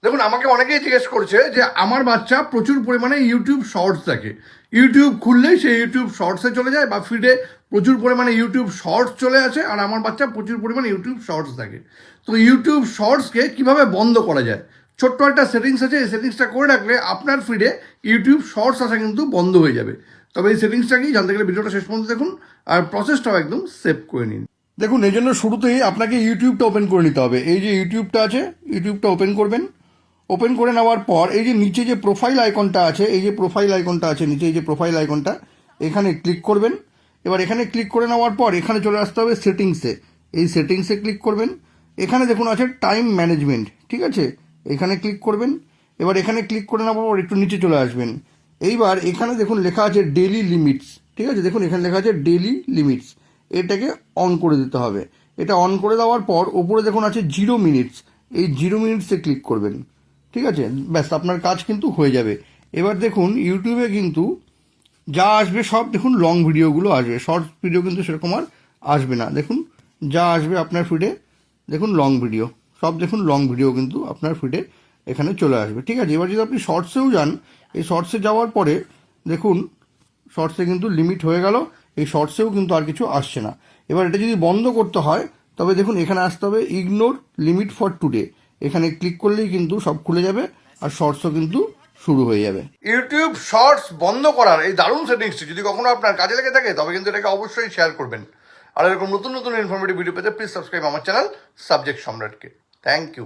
দেখুন, আমাকে অনেকেই জিজ্ঞেস করছে যে আমার বাচ্চা প্রচুর পরিমাণে ইউটিউব শর্টস দেখে, ইউটিউব খুললেই সে ইউটিউব শর্টসে চলে যায় বা ফিডে প্রচুর পরিমাণে ইউটিউব শর্টস চলে আসে, আর আমার বাচ্চা প্রচুর পরিমাণে ইউটিউব শর্টস দেখে। তো ইউটিউব শর্টসকে কিভাবে বন্ধ করা যায়, ছোট্ট একটা সেটিংস আছে, এই সেটিংসটা করে রাখলে আপনার ফিডে ইউটিউব শর্টস আসা কিন্তু বন্ধ হয়ে যাবে। তবে এই সেটিংসটা কি জানতে গেলে ভিডিওটা শেষ পর্যন্ত দেখুন, আর প্রসেসটাও একদম সেভ করে নিন। দেখুন, এই জন্য শুরুতেই আপনাকে ইউটিউবটা ওপেন করে নিতে হবে। এই যে ইউটিউবটা আছে, ইউটিউবটা ওপেন করবেন। ওপেন করে নেওয়ার পর এই যে নিচে যে প্রোফাইল আইকনটা আছে, এই যে প্রোফাইল আইকনটা আছে নিচে, এই যে প্রোফাইল আইকনটা, এখানে ক্লিক করবেন। এবার এখানে ক্লিক করে নেওয়ার পর এখানে চলে আসতে হবে সেটিংসে। এই সেটিংসে ক্লিক করবেন। এখানে দেখুন আছে টাইম ম্যানেজমেন্ট, ঠিক আছে, এখানে ক্লিক করবেন। এবার এখানে ক্লিক করে নেওয়ার পর একটু নিচে চলে আসবেন। এইবার এখানে দেখুন লেখা আছে ডেইলি লিমিটস, ঠিক আছে, দেখুন এখানে লেখা আছে ডেইলি লিমিটস, এটাকে অন করে দিতে হবে। এটা অন করে দেওয়ার পর ওপরে দেখুন আছে 0 মিনিটস, এই 0 মিনিটসে ক্লিক করবেন, ঠিক আছে, ব্যাস আপনার কাজ কিন্তু হয়ে যাবে। এবার দেখুন ইউটিউবে কিন্তু যা আসবে সব দেখুন লং ভিডিওগুলো আসবে, শর্টস ভিডিও কিন্তু সেরকম আর আসবে না। দেখুন যা আসবে আপনার ফিডে, দেখুন লং ভিডিও, সব দেখুন লং ভিডিও কিন্তু আপনার ফিডে এখানে চলে আসবে, ঠিক আছে। এবার যদি আপনি শর্টসেও যান, এই শর্টসে যাওয়ার পরে দেখুন শর্টসে কিন্তু লিমিট হয়ে গেল, এই শর্টসেও কিন্তু আর কিছু আসছে না। এবার এটা যদি বন্ধ করতে হয় তবে দেখুন এখানে আসতে হবে ইগনোর লিমিট ফর টুডে, এখানে ক্লিক করলেই কিন্তু সব খুলে যাবে আর শর্টসও কিন্তু শুরু হয়ে যাবে। ইউটিউব শর্টস বন্ধ করার এই দারুণ সেটিংসটি যদি কখনো আপনার কাজে লেগে থাকে তবে কিন্তু এটাকে অবশ্যই শেয়ার করবেন। আর এরকম নতুন নতুন ইনফরমেটিভ ভিডিও পেতে প্লিজ সাবস্ক্রাইব আমার চ্যানেল সাবজেক্ট সম্রাটকে। Thank you.